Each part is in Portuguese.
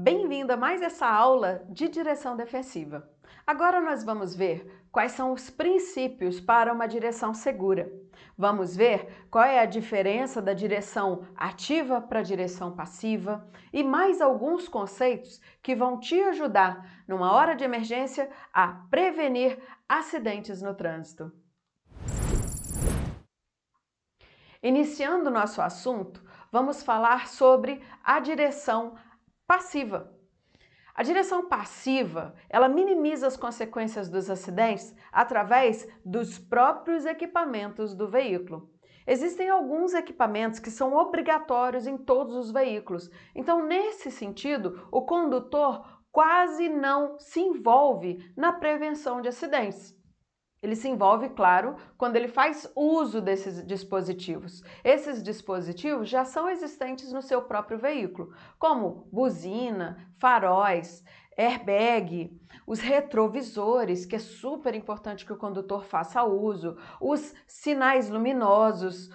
Bem-vindo a mais essa aula de direção defensiva. Agora nós vamos ver quais são os princípios para uma direção segura. Vamos ver qual é a diferença da direção ativa para a direção passiva e mais alguns conceitos que vão te ajudar, numa hora de emergência, a prevenir acidentes no trânsito. Iniciando o nosso assunto, vamos falar sobre a direção passiva. A direção passiva, ela minimiza as consequências dos acidentes através dos próprios equipamentos do veículo. Existem alguns equipamentos que são obrigatórios em todos os veículos. Então, nesse sentido, o condutor quase não se envolve na prevenção de acidentes. Ele se envolve, claro, quando ele faz uso desses dispositivos. Esses dispositivos já são existentes no seu próprio veículo, como buzina, faróis, airbag, os retrovisores, que é super importante que o condutor faça uso, os sinais luminosos,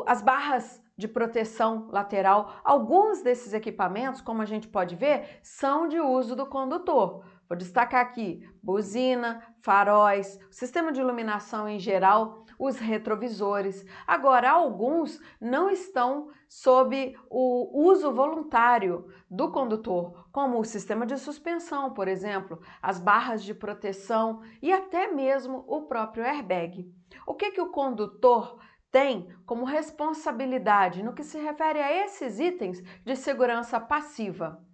as barras de proteção lateral. Alguns desses equipamentos, como a gente pode ver, são de uso do condutor. Vou destacar aqui buzina, faróis, o sistema de iluminação em geral, os retrovisores. Agora, alguns não estão sob o uso voluntário do condutor, como o sistema de suspensão, por exemplo, as barras de proteção e até mesmo o próprio airbag. O que o condutor tem como responsabilidade no que se refere a esses itens de segurança passiva?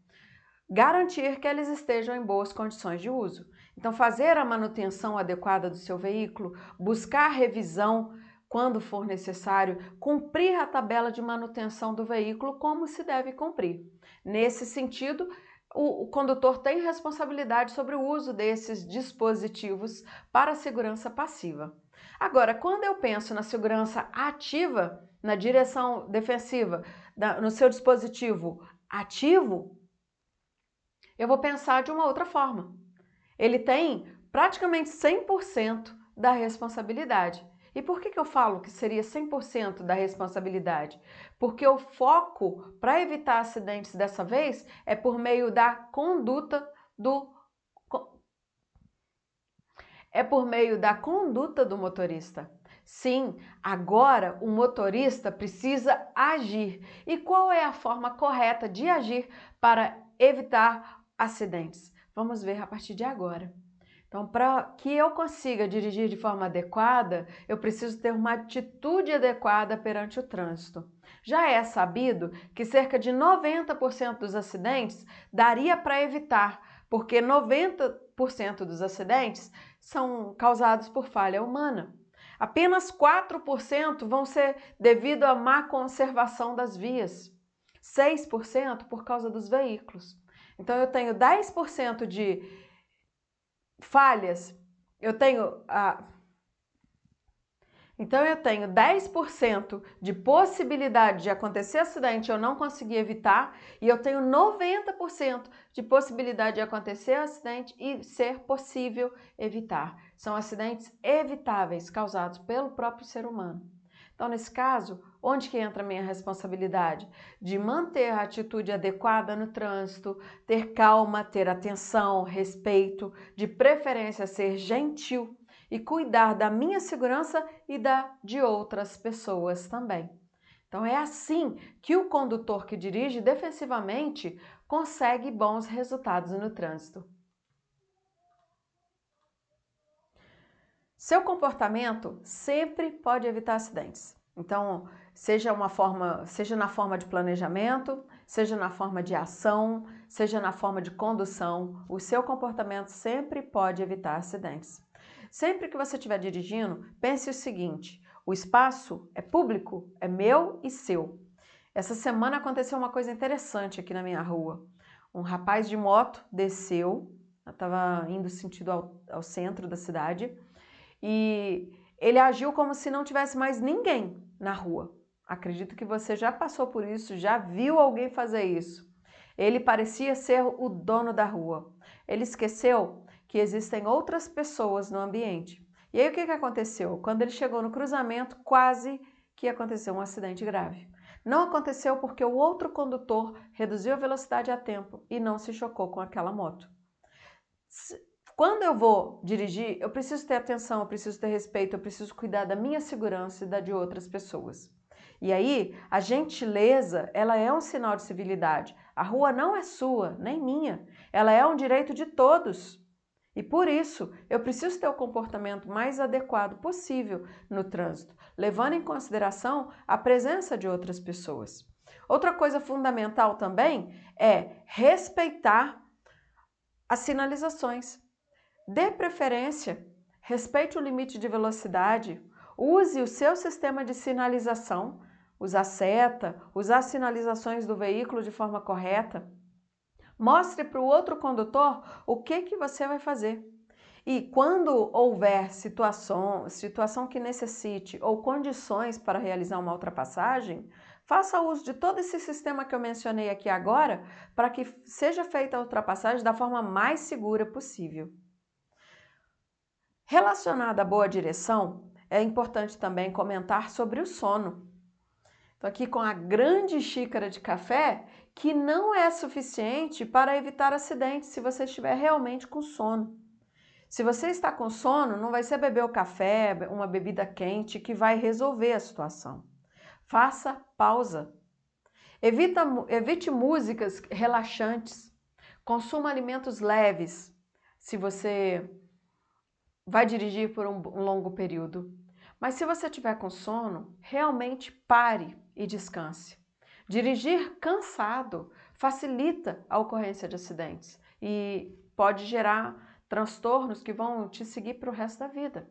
Garantir que eles estejam em boas condições de uso. Então, fazer a manutenção adequada do seu veículo, buscar revisão quando for necessário, cumprir a tabela de manutenção do veículo como se deve cumprir. Nesse sentido, o condutor tem responsabilidade sobre o uso desses dispositivos para a segurança passiva. Agora, quando eu penso na segurança ativa, na direção defensiva, no seu dispositivo ativo, eu vou pensar de uma outra forma. Ele tem praticamente 100% da responsabilidade. E por que eu falo que seria 100% da responsabilidade? Porque o foco para evitar acidentes dessa vez é por meio da conduta do motorista. Sim, agora o motorista precisa agir. E qual é a forma correta de agir para evitar acidentes? Vamos ver a partir de agora. Então, para que eu consiga dirigir de forma adequada, eu preciso ter uma atitude adequada perante o trânsito. Já é sabido que cerca de 90% dos acidentes daria para evitar, porque 90% dos acidentes são causados por falha humana. Apenas 4% vão ser devido à má conservação das vias, 6% por causa dos veículos. Então, eu tenho 10% de falhas, eu tenho 10% de possibilidade de acontecer acidente e eu não conseguir evitar, e eu tenho 90% de possibilidade de acontecer acidente e ser possível evitar. São acidentes evitáveis causados pelo próprio ser humano. Então, nesse caso, onde que entra a minha responsabilidade? De manter a atitude adequada no trânsito, ter calma, ter atenção, respeito, de preferência ser gentil e cuidar da minha segurança e da de outras pessoas também. Então, é assim que o condutor que dirige defensivamente consegue bons resultados no trânsito. Seu comportamento sempre pode evitar acidentes. Então, seja na forma de planejamento, seja na forma de ação, seja na forma de condução, o seu comportamento sempre pode evitar acidentes. Sempre que você estiver dirigindo, pense o seguinte: o espaço é público, é meu e seu. Essa semana aconteceu uma coisa interessante aqui na minha rua. Um rapaz de moto desceu, estava indo sentido ao centro da cidade, e ele agiu como se não tivesse mais ninguém na rua. Acredito que você já passou por isso, já viu alguém fazer isso. Ele parecia ser o dono da rua. Ele esqueceu que existem outras pessoas no ambiente. E aí o que aconteceu? Quando ele chegou no cruzamento, quase que aconteceu um acidente grave. Não aconteceu porque o outro condutor reduziu a velocidade a tempo e não se chocou com aquela moto. Quando eu vou dirigir, eu preciso ter atenção, eu preciso ter respeito, eu preciso cuidar da minha segurança e da de outras pessoas. E aí, a gentileza, ela é um sinal de civilidade. A rua não é sua, nem minha. Ela é um direito de todos. E por isso, eu preciso ter o comportamento mais adequado possível no trânsito, levando em consideração a presença de outras pessoas. Outra coisa fundamental também é respeitar as sinalizações. Dê preferência, respeite o limite de velocidade, use o seu sistema de sinalização, usar seta, usar as sinalizações do veículo de forma correta. Mostre para o outro condutor o que você vai fazer. E quando houver situação que necessite ou condições para realizar uma ultrapassagem, faça uso de todo esse sistema que eu mencionei aqui agora para que seja feita a ultrapassagem da forma mais segura possível. Relacionada à boa direção, é importante também comentar sobre o sono. Estou aqui com a grande xícara de café, que não é suficiente para evitar acidentes se você estiver realmente com sono. Se você está com sono, não vai ser beber o café, uma bebida quente que vai resolver a situação. Faça pausa. Evite músicas relaxantes. Consuma alimentos leves, se você vai dirigir por um longo período. Mas se você estiver com sono, realmente pare e descanse. Dirigir cansado facilita a ocorrência de acidentes e pode gerar transtornos que vão te seguir para o resto da vida.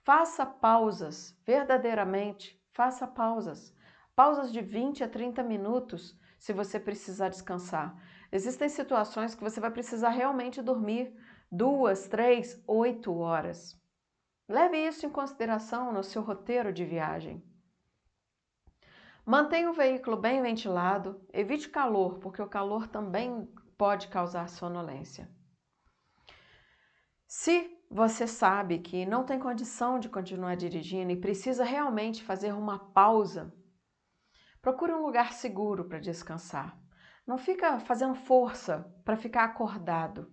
Faça pausas, verdadeiramente, faça pausas. Pausas de 20 a 30 minutos, se você precisar descansar. Existem situações que você vai precisar realmente dormir 2, 3, 8 horas. Leve isso em consideração no seu roteiro de viagem. Mantenha o veículo bem ventilado, evite calor, porque o calor também pode causar sonolência. Se você sabe que não tem condição de continuar dirigindo e precisa realmente fazer uma pausa, procure um lugar seguro para descansar. Não fica fazendo força para ficar acordado.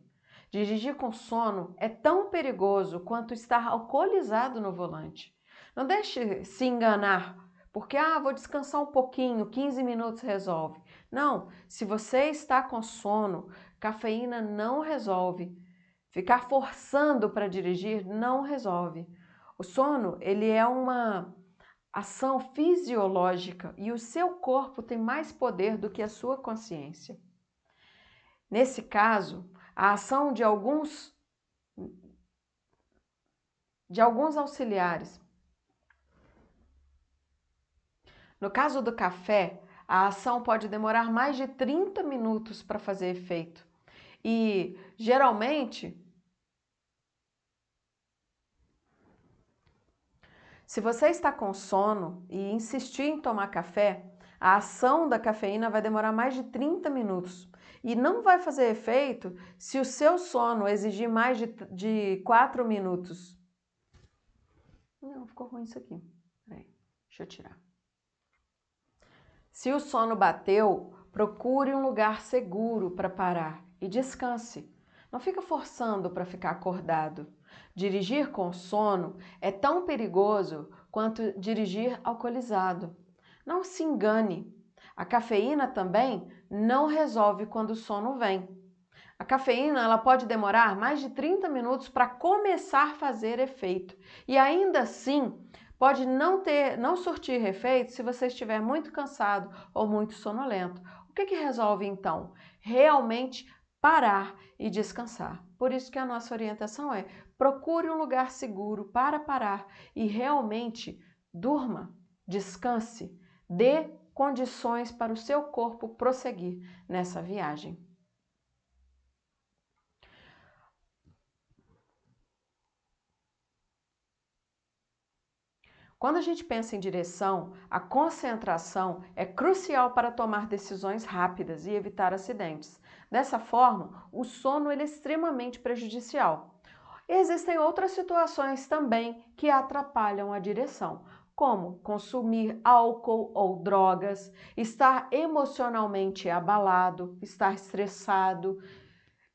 Dirigir com sono é tão perigoso quanto estar alcoolizado no volante. Não deixe se enganar, porque vou descansar um pouquinho, 15 minutos resolve. Não, se você está com sono, cafeína não resolve. Ficar forçando para dirigir não resolve. O sono, ele é uma ação fisiológica e o seu corpo tem mais poder do que a sua consciência. Nesse caso, a ação de alguns auxiliares. No caso do café, a ação pode demorar mais de 30 minutos para fazer efeito. E, geralmente, se você está com sono e insistir em tomar café, a ação da cafeína vai demorar mais de 30 minutos. E não vai fazer efeito se o seu sono exigir mais de 4 minutos. Não, ficou ruim isso aqui. Peraí, deixa eu tirar. Se o sono bateu, procure um lugar seguro para parar e descanse. Não fica forçando para ficar acordado. Dirigir com sono é tão perigoso quanto dirigir alcoolizado. Não se engane. A cafeína também não resolve quando o sono vem. A cafeína ela pode demorar mais de 30 minutos para começar a fazer efeito. E ainda assim, pode não surtir efeito se você estiver muito cansado ou muito sonolento. O que resolve então? Realmente parar e descansar. Por isso que a nossa orientação é: procure um lugar seguro para parar e realmente durma, descanse, dê condições para o seu corpo prosseguir nessa viagem. Quando a gente pensa em direção, a concentração é crucial para tomar decisões rápidas e evitar acidentes. Dessa forma, o sono ele é extremamente prejudicial. Existem outras situações também que atrapalham a direção, como consumir álcool ou drogas, estar emocionalmente abalado, estar estressado,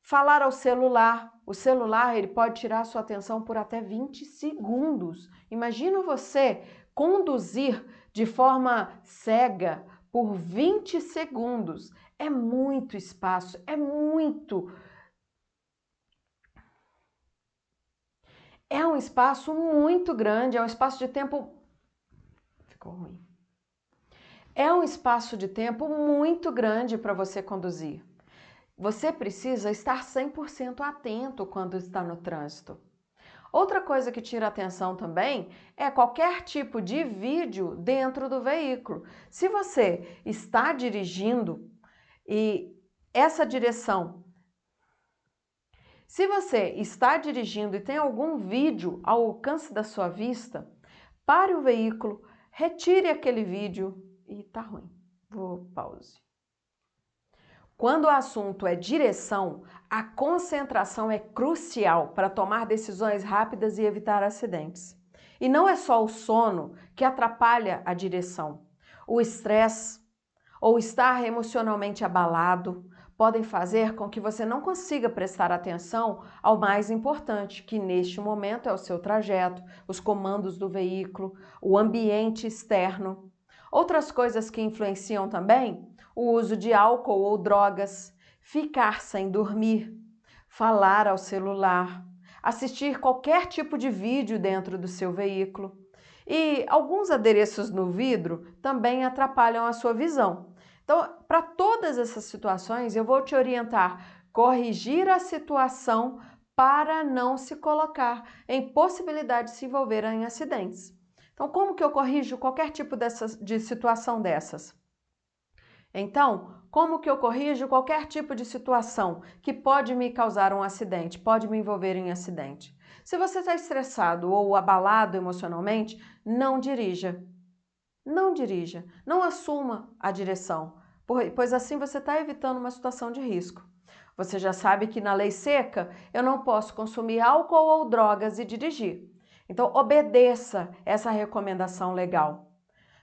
falar ao celular. O celular ele pode tirar sua atenção por até 20 segundos. Imagina você conduzir de forma cega por 20 segundos. É muito espaço, é um espaço muito grande, é um espaço de tempo... Ficou ruim. É um espaço de tempo muito grande para você conduzir. Você precisa estar 100% atento quando está no trânsito. Outra coisa que tira atenção também é qualquer tipo de vídeo dentro do veículo. Se você está dirigindo e essa direção... Se você está dirigindo e tem algum vídeo ao alcance da sua vista, pare o veículo, retire aquele vídeo e tá ruim. Vou pause. Quando o assunto é direção, a concentração é crucial para tomar decisões rápidas e evitar acidentes. E não é só o sono que atrapalha a direção. O estresse ou estar emocionalmente abalado podem fazer com que você não consiga prestar atenção ao mais importante, que neste momento é o seu trajeto, os comandos do veículo, o ambiente externo. Outras coisas que influenciam também: o uso de álcool ou drogas, ficar sem dormir, falar ao celular, assistir qualquer tipo de vídeo dentro do seu veículo. E alguns adereços no vidro também atrapalham a sua visão. Então, para todas essas situações, eu vou te orientar: corrigir a situação para não se colocar em possibilidade de se envolver em acidentes. Então, como que eu corrijo qualquer tipo de situação dessas? Então, como que eu corrijo qualquer tipo de situação que pode me causar um acidente, pode me envolver em acidente? Se você está estressado ou abalado emocionalmente, não dirija. Não dirija, não assuma a direção, pois assim você está evitando uma situação de risco. Você já sabe que na lei seca eu não posso consumir álcool ou drogas e dirigir. Então, obedeça essa recomendação legal.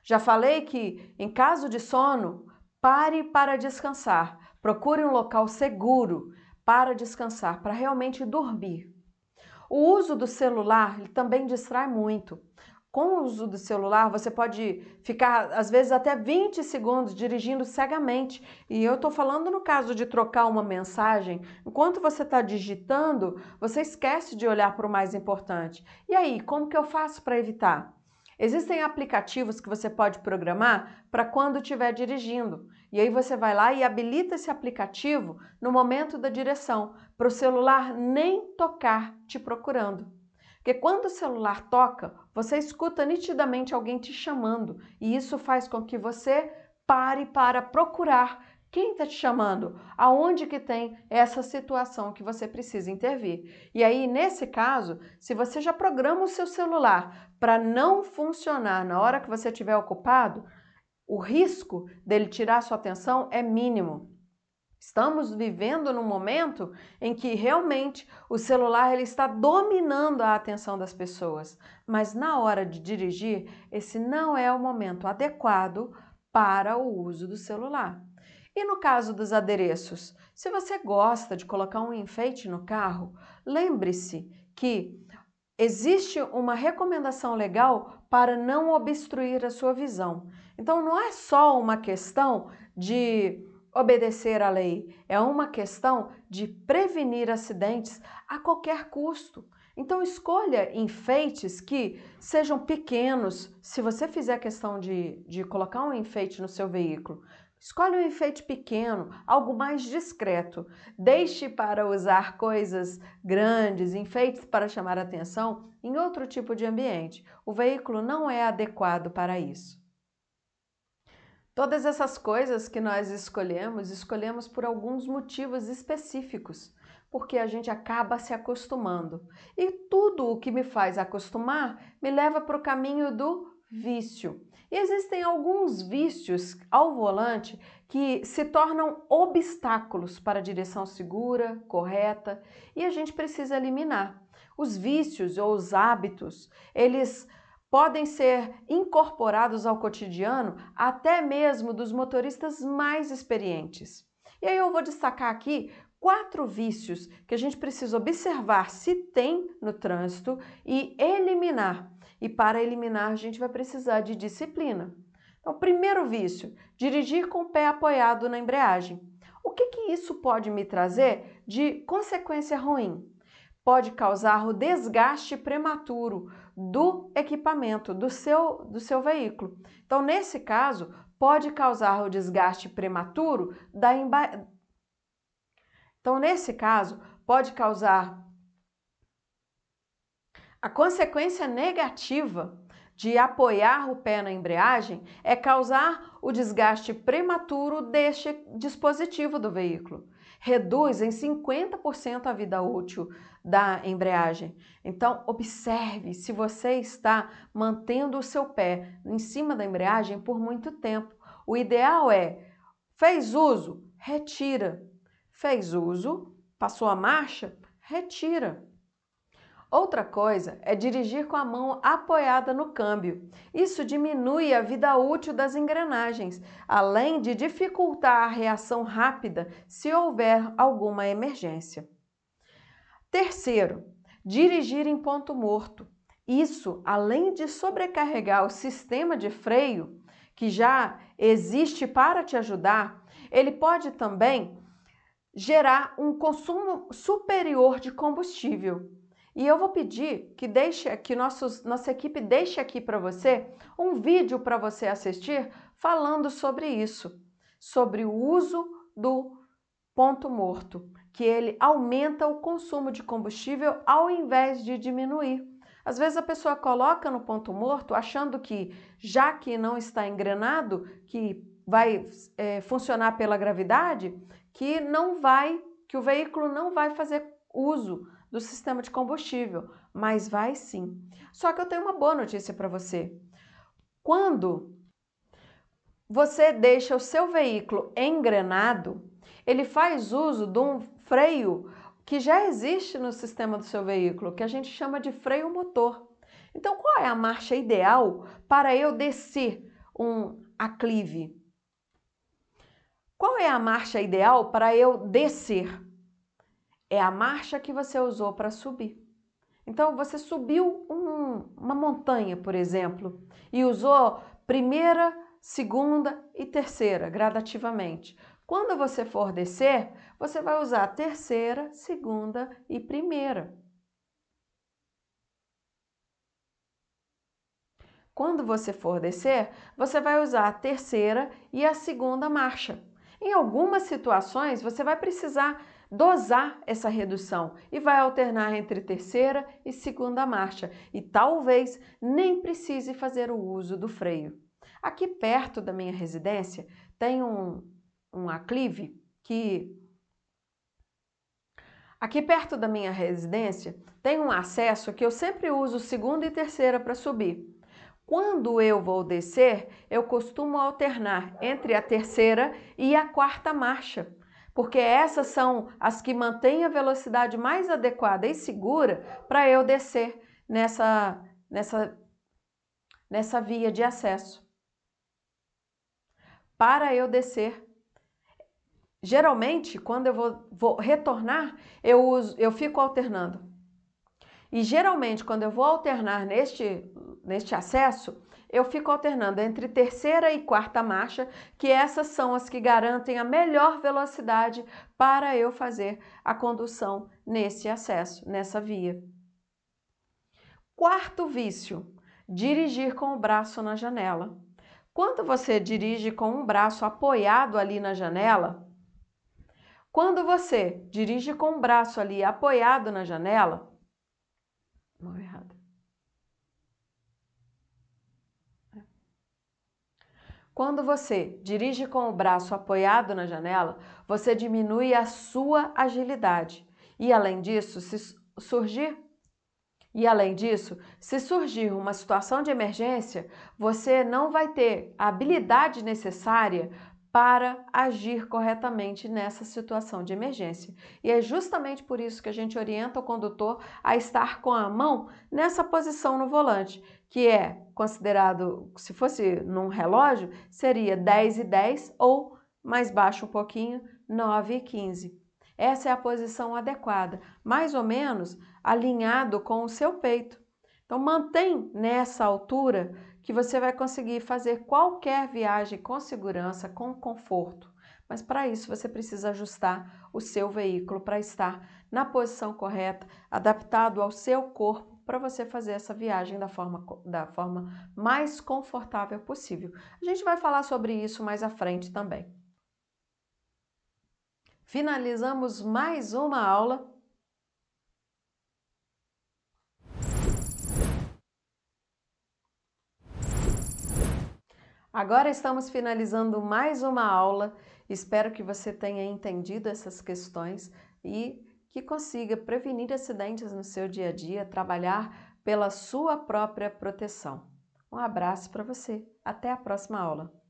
Já falei que, em caso de sono, pare para descansar. Procure um local seguro para descansar, para realmente dormir. O uso do celular também distrai muito. Com o uso do celular, você pode ficar, às vezes, até 20 segundos dirigindo cegamente. E eu estou falando no caso de trocar uma mensagem. Enquanto você está digitando, você esquece de olhar para o mais importante. E aí, como que eu faço para evitar? Existem aplicativos que você pode programar para quando estiver dirigindo. E aí você vai lá e habilita esse aplicativo no momento da direção, para o celular nem tocar te procurando. Porque quando o celular toca, você escuta nitidamente alguém te chamando e isso faz com que você pare para procurar quem está te chamando, aonde que tem essa situação que você precisa intervir. E aí, nesse caso, se você já programa o seu celular para não funcionar na hora que você estiver ocupado, o risco dele tirar sua atenção é mínimo. Estamos vivendo num momento em que realmente o celular ele está dominando a atenção das pessoas, mas na hora de dirigir, esse não é o momento adequado para o uso do celular. E no caso dos adereços, se você gosta de colocar um enfeite no carro, lembre-se que existe uma recomendação legal para não obstruir a sua visão. Então não é só uma questão de obedecer à lei, é uma questão de prevenir acidentes a qualquer custo. Então escolha enfeites que sejam pequenos. Se você fizer questão de colocar um enfeite no seu veículo, escolhe um enfeite pequeno, algo mais discreto. Deixe para usar coisas grandes, enfeites para chamar atenção em outro tipo de ambiente. O veículo não é adequado para isso. Todas essas coisas que nós escolhemos por alguns motivos específicos, porque a gente acaba se acostumando. E tudo o que me faz acostumar me leva para o caminho do vício. E existem alguns vícios ao volante que se tornam obstáculos para a direção segura, correta, e a gente precisa eliminar. Os vícios ou os hábitos, eles podem ser incorporados ao cotidiano até mesmo dos motoristas mais experientes. E aí eu vou destacar aqui 4 vícios que a gente precisa observar se tem no trânsito e eliminar. E para eliminar a gente vai precisar de disciplina. Então, primeiro vício, dirigir com o pé apoiado na embreagem. O que isso pode me trazer de consequência ruim? Pode causar o desgaste prematuro do equipamento, do seu veículo. Então, nesse caso, pode causar o desgaste prematuro da embreagem. Então, nesse caso, pode causar a consequência negativa de apoiar o pé na embreagem é causar o desgaste prematuro deste dispositivo do veículo. Reduz em 50% a vida útil da embreagem. Então, observe se você está mantendo o seu pé em cima da embreagem por muito tempo. O ideal é, fez uso, retira. Fez uso, passou a marcha, retira. Outra coisa é dirigir com a mão apoiada no câmbio. Isso diminui a vida útil das engrenagens, além de dificultar a reação rápida se houver alguma emergência. Terceiro, dirigir em ponto morto. Isso, além de sobrecarregar o sistema de freio, que já existe para te ajudar, ele pode também gerar um consumo superior de combustível. E eu vou pedir que nossa equipe deixe aqui para você um vídeo para você assistir falando sobre isso, sobre o uso do ponto morto, que ele aumenta o consumo de combustível ao invés de diminuir. Às vezes a pessoa coloca no ponto morto achando que, já que não está engrenado, que vai funcionar pela gravidade, que o veículo não vai fazer uso do sistema de combustível, mas vai sim. Só que eu tenho uma boa notícia para você. Quando você deixa o seu veículo engrenado, ele faz uso de um freio que já existe no sistema do seu veículo, que a gente chama de freio motor. Então, qual é a marcha ideal para eu descer um aclive? Qual é a marcha ideal para eu descer? É a marcha que você usou para subir. Então, você subiu uma montanha, por exemplo, e usou primeira, segunda e terceira, gradativamente. Quando você for descer, você vai usar terceira, segunda e primeira. Quando você for descer, você vai usar a terceira e a segunda marcha. Em algumas situações, você vai precisar dosar essa redução e vai alternar entre terceira e segunda marcha e talvez nem precise fazer o uso do freio. Aqui perto da minha residência tem um aclive que... Aqui perto da minha residência tem um acesso que eu sempre uso segunda e terceira para subir. Quando eu vou descer, eu costumo alternar entre a terceira e a quarta marcha, porque essas são as que mantêm a velocidade mais adequada e segura para eu descer nessa via de acesso. Para eu descer, geralmente, quando eu vou retornar, eu fico alternando. E geralmente, quando eu vou alternar neste acesso, eu fico alternando entre terceira e quarta marcha, que essas são as que garantem a melhor velocidade para eu fazer a condução nesse acesso, nessa via. Quarto vício, dirigir com o braço na janela. Quando você dirige com um braço apoiado ali na janela, quando você dirige com o braço ali apoiado na janela, mão errada. Quando você dirige com o braço apoiado na janela, você diminui a sua agilidade. E além disso, se surgir uma situação de emergência, você não vai ter a habilidade necessária para agir corretamente nessa situação de emergência. E é justamente por isso que a gente orienta o condutor a estar com a mão nessa posição no volante, que é considerado, se fosse num relógio, seria 10:10 ou mais baixo um pouquinho, 9:15. Essa é a posição adequada, mais ou menos alinhado com o seu peito. Então mantém nessa altura que você vai conseguir fazer qualquer viagem com segurança, com conforto. Mas para isso você precisa ajustar o seu veículo para estar na posição correta, adaptado ao seu corpo, para você fazer essa viagem da forma mais confortável possível. A gente vai falar sobre isso mais à frente também. Finalizamos mais uma aula. Agora estamos finalizando mais uma aula. Espero que você tenha entendido essas questões e que consiga prevenir acidentes no seu dia a dia, trabalhar pela sua própria proteção. Um abraço para você. Até a próxima aula.